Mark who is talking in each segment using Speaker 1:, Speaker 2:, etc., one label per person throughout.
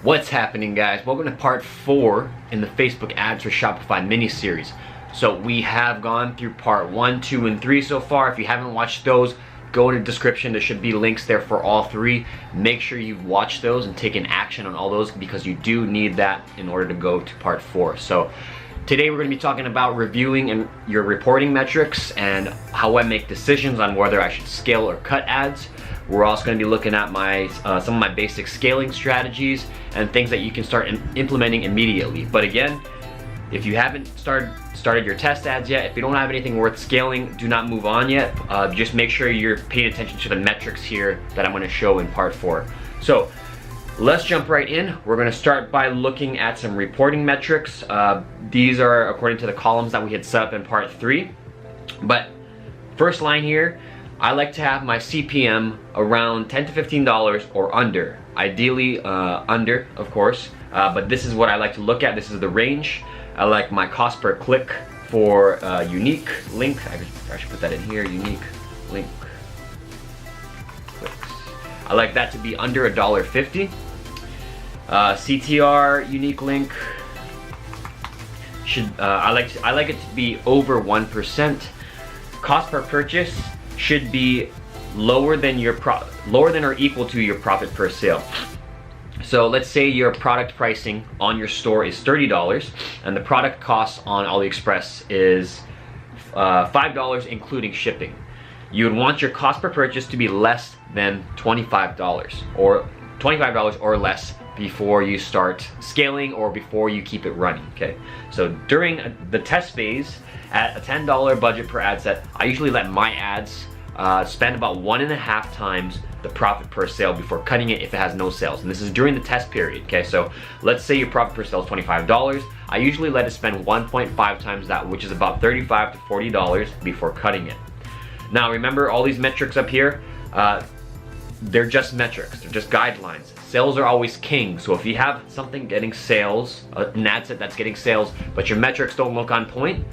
Speaker 1: What's happening, guys? Welcome to part 4 in the Facebook ads for Shopify mini series. So we have gone through part 1, 2, and 3 so far. If you haven't watched those, go in the description. There should be links there for all 3. Make sure you've watched those and taken action on all those, because you do need that in order to go to part 4. So today we're going to be talking about reviewing and your reporting metrics and how I make decisions on whether I should scale or cut ads. We're also going to be looking at my some of my basic scaling strategies and things that you can start implementing immediately. But again, if you haven't started your test ads yet, if you don't have anything worth scaling, do not move on yet. Just make sure you're paying attention to the metrics here that I'm going to show in part 4. So let's jump right in. We're going to start by looking at some reporting metrics. These are according to the columns that we had set up in part 3. But first line here, I like to have my CPM around $10 to $15 or under. Ideally under, of course, but this is what I like to look at. This is the range. I like my cost per click for unique link. I should put that in here, unique link clicks. I like that to be under $1.50. CTR unique link should I like it to be over 1%. Cost per purchase should be lower than or equal to your profit per sale. So let's say your product pricing on your store is $30 and the product cost on AliExpress is $5 including shipping. You would want your cost per purchase to be less than $25 or less before you start scaling or before you keep it running. Okay, so during the test phase at a $10 budget per ad set, I usually let my ads spend about 1.5 times the profit per sale before cutting it if it has no sales. And this is during the test period. Okay, so let's say your profit per sale is $25. I usually let it spend 1.5 times that, which is about $35 to $40 before cutting it. Now remember, all these metrics up here, they're just metrics, they're just guidelines. Sales are always king, so if you have something getting sales, an ad set that's getting sales, but your metrics don't look on point,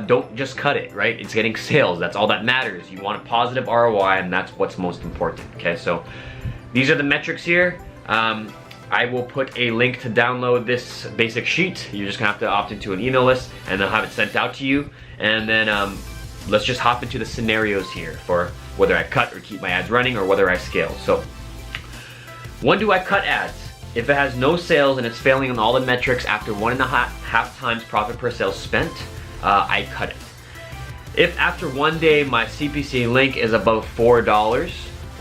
Speaker 1: don't just cut it, right? It's getting sales, that's all that matters. You want a positive ROI, and that's what's most important, okay? So these are the metrics here. I will put a link to download this basic sheet. You're just gonna have to opt into an email list, and they'll have it sent out to you. And then let's just hop into the scenarios here for whether I cut or keep my ads running or whether I scale. So when do I cut ads? If it has no sales and it's failing on all the metrics after 1.5 times profit per sale spent, I cut it. If after 1 day my CPC link is above $4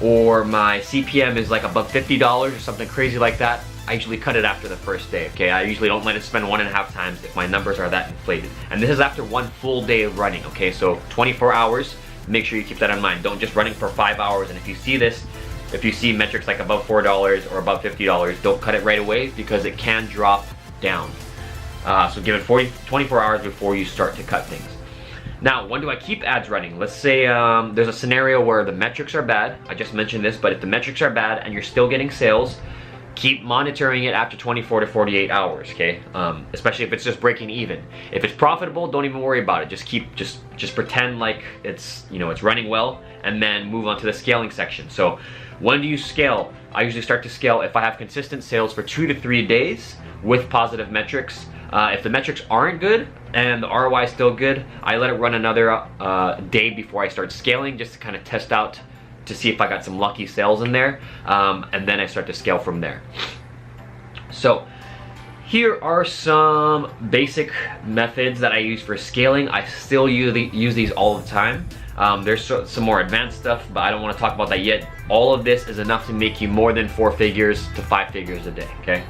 Speaker 1: or my CPM is like above $50 or something crazy like that, I usually cut it after the first day. Okay, I usually don't let it spend 1.5 times if my numbers are that inflated. And this is after 1 full day of running. Okay, so 24 hours. Make sure you keep that in mind. Don't just running for 5 hours. And if you see this, if you see metrics like above $4 or above $50, don't cut it right away because it can drop down. So give it 24 hours before you start to cut things. Now, when do I keep ads running? Let's say there's a scenario where the metrics are bad. I just mentioned this, but if the metrics are bad and you're still getting sales, keep monitoring it after 24 to 48 hours, okay? Especially if it's just breaking even. If it's profitable, don't even worry about it. Just pretend like it's running well, and then move on to the scaling section. So when do you scale? I usually start to scale if I have consistent sales for 2 to 3 days with positive metrics. If the metrics aren't good and the ROI is still good, I let it run another day before I start scaling, just to kind of test out to see if I got some lucky sales in there, and then I start to scale from there. So here are some basic methods that I use for scaling. I still use these all the time. There's some more advanced stuff, but I don't want to talk about that yet. All of this is enough to make you more than 4 figures to 5 figures a day, okay?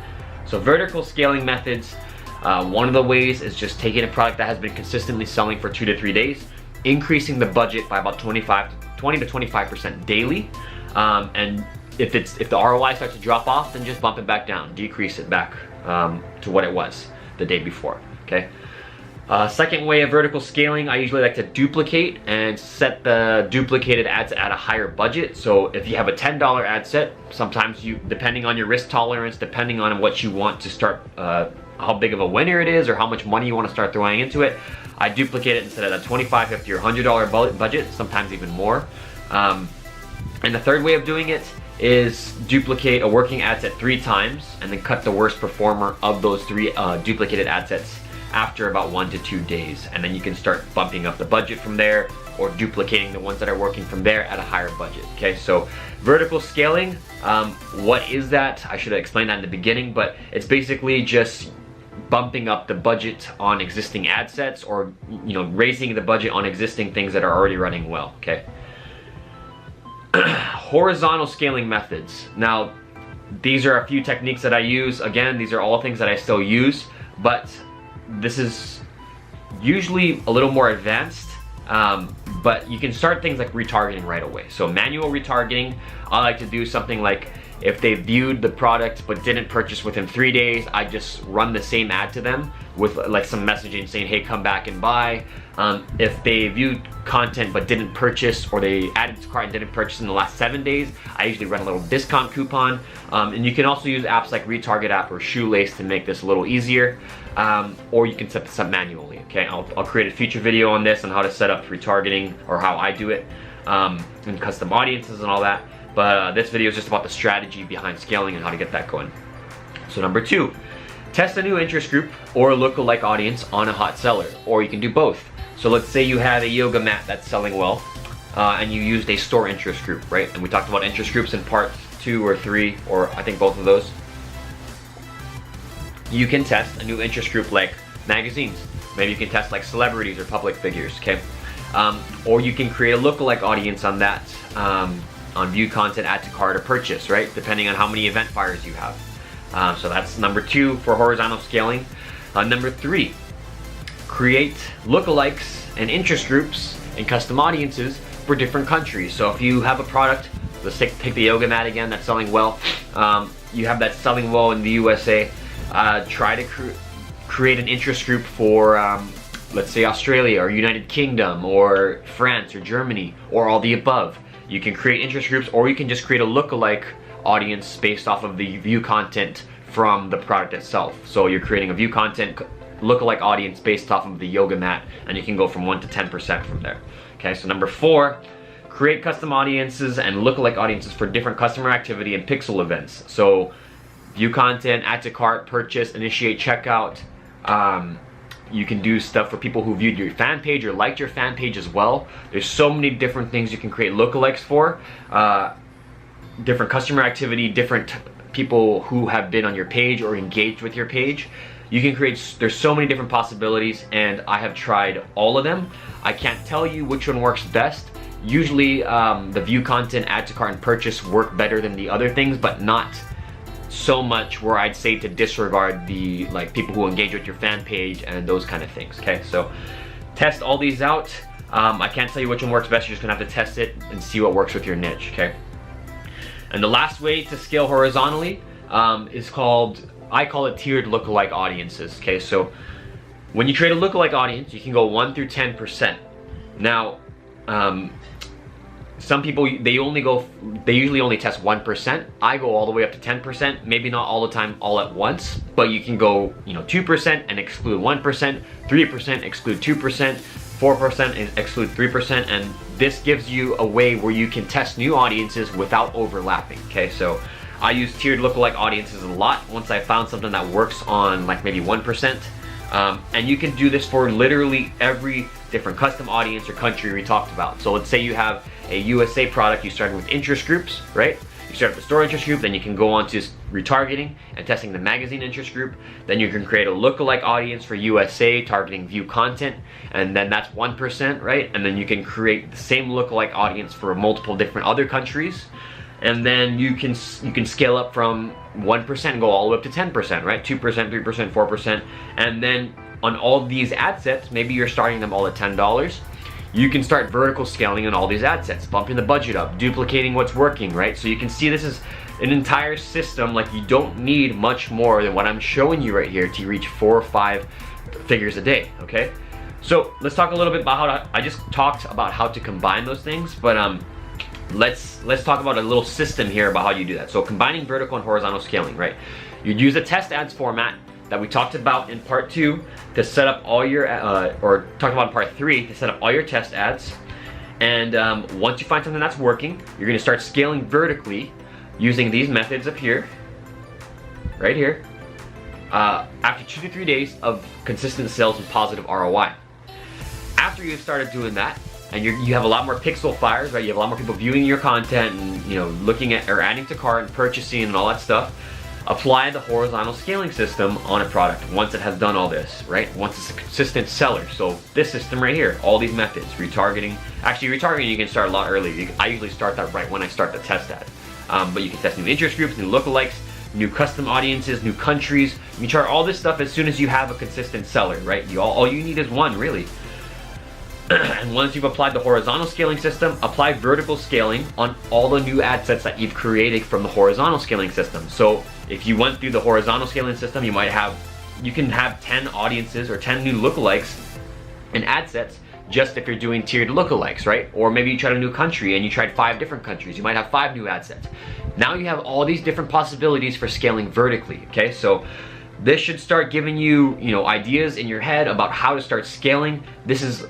Speaker 1: So vertical scaling methods, one of the ways is just taking a product that has been consistently selling for 2 to 3 days, increasing the budget by about 20 to 25% daily, and if the ROI starts to drop off, then just bump it back down, decrease it back to what it was the day before, okay? Second way of vertical scaling, I usually like to duplicate and set the duplicated ads at a higher budget. So if you have a $10 ad set, sometimes depending on your risk tolerance, depending on what you want to start, how big of a winner it is or how much money you want to start throwing into it, I duplicate it and set it at a $25, $50, or $100 budget, sometimes even more. And the third way of doing it is duplicate a working ad set 3 times and then cut the worst performer of those 3 duplicated ad sets after about 1 to 2 days. And then you can start bumping up the budget from there, or duplicating the ones that are working from there at a higher budget. Okay, so vertical scaling, what is that? I should have explained that in the beginning, but it's basically just bumping up the budget on existing ad sets, or raising the budget on existing things that are already running well. Okay. Horizontal scaling methods. Now, these are a few techniques that I use. Again, these are all things that I still use, but this is usually a little more advanced. But you can start things like retargeting right away. So manual retargeting, I like to do something like, if they viewed the product but didn't purchase within 3 days, I just run the same ad to them with like some messaging saying, hey, come back and buy. If they viewed content but didn't purchase, or they added to cart and didn't purchase in the last 7 days, I usually run a little discount coupon. And you can also use apps like Retarget app or Shoelace to make this a little easier. Or you can set this up manually. Okay, I'll create a future video on this, on how to set up retargeting, or how I do it, and custom audiences and all that. But this video is just about the strategy behind scaling and how to get that going. So number 2, test a new interest group or a lookalike audience on a hot seller, or you can do both. So let's say you have a yoga mat that's selling well, and you used a store interest group, right? And we talked about interest groups in part 2 or 3, or I think both of those. You can test a new interest group like magazines. Maybe you can test like celebrities or public figures, okay? Or you can create a lookalike audience on that, on view content, add to cart, or purchase, right? Depending on how many event buyers you have. So that's number 2 for horizontal scaling. Number 3, create lookalikes and interest groups and custom audiences for different countries. So if you have a product, let's take the yoga mat again, that's selling well. You have that selling well in the USA. Try to create an interest group for, let's say, Australia or United Kingdom or France or Germany, or all the above. You can create interest groups, or you can just create a lookalike audience based off of the view content from the product itself. So you're creating a view content lookalike audience based off of the yoga mat, and you can go from 1 to 10% from there. Okay, so number 4, create custom audiences and lookalike audiences for different customer activity and pixel events. So view content, add to cart, purchase, initiate checkout. You can do stuff for people who viewed your fan page or liked your fan page as well. There's so many different things you can create lookalikes for. Different customer activity, different people who have been on your page or engaged with your page. You can create, there's so many different possibilities, and I have tried all of them. I can't tell you which one works best. Usually the view content, add to cart, and purchase work better than the other things, but not so much where I'd say to disregard the people who engage with your fan page and those kind of things. Okay, so test all these out. I can't tell you which one works best. You're just gonna have to test it and see what works with your niche. Okay, and the last way to scale horizontally is I call it tiered lookalike audiences. Okay, so when you create a lookalike audience, you can go 1 through 10%. Now, some people, they usually only test 1%. I go all the way up to 10%, maybe not all the time all at once, but you can go 2% and exclude 1%, 3% exclude 2%, 4% and exclude 3%, and this gives you a way where you can test new audiences without overlapping. Okay, so I use tiered lookalike audiences a lot once I found something that works on maybe 1%. And you can do this for literally every different custom audience or country we talked about. So let's say you have a USA product, you started with interest groups, right? You start with the store interest group, then you can go on to retargeting and testing the magazine interest group. Then you can create a lookalike audience for USA targeting view content, and then that's 1%, right? And then you can create the same lookalike audience for multiple different other countries. And then you can scale up from 1% and go all the way up to 10%, right? 2%, 3%, 4%. And then on all these ad sets, maybe you're starting them all at $10. You can start vertical scaling on all these ad sets, bumping the budget up, duplicating what's working, right? So you can see this is an entire system. You don't need much more than what I'm showing you right here to reach 4 or 5 figures a day, okay? So let's talk a little bit about I just talked about how to combine those things, but let's talk about a little system here about how you do that. So combining vertical and horizontal scaling, right? You'd use a test ads format that we talked about in part 2 to set up all your, or talked about in part 3 to set up all your test ads. And once you find something that's working, you're gonna start scaling vertically using these methods up here, right here, after 2 to 3 days of consistent sales and positive ROI. After you've started doing that, and you have a lot more pixel fires, right? You have a lot more people viewing your content and looking at or adding to cart and purchasing and all that stuff. Apply the horizontal scaling system on a product once it has done all this, right? Once it's a consistent seller. So this system right here, all these methods, retargeting. Actually, retargeting you can start a lot earlier. I usually start that right when I start the test ad. But you can test new interest groups, new lookalikes, new custom audiences, new countries. You can chart all this stuff as soon as you have a consistent seller, right? All you need is one, really. And once you've applied the horizontal scaling system, apply vertical scaling on all the new ad sets that you've created from the horizontal scaling system. So if you went through the horizontal scaling system, you can have 10 audiences or 10 new lookalikes and ad sets just if you're doing tiered lookalikes, right? Or maybe you tried a new country and you tried 5 different countries. You might have 5 new ad sets. Now you have all these different possibilities for scaling vertically, okay? So this should start giving you, ideas in your head about how to start scaling. This is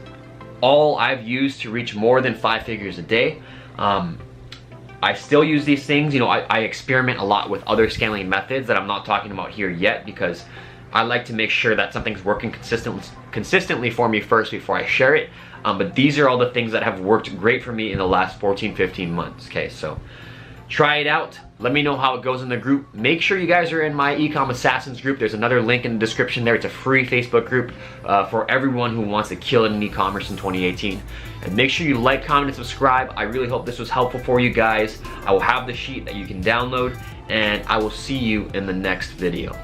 Speaker 1: all I've used to reach more than 5 figures a day. I still use these things. I experiment a lot with other scaling methods that I'm not talking about here yet because I like to make sure that something's working consistently for me first before I share it. But these are all the things that have worked great for me in the last 14, 15 months. Okay, so try it out. Let me know how it goes in the group. Make sure you guys are in my Ecom Assassins group. There's another link in the description there. It's a free Facebook group for everyone who wants to kill it in e-commerce in 2018. And make sure you like, comment, and subscribe. I really hope this was helpful for you guys. I will have the sheet that you can download, and I will see you in the next video.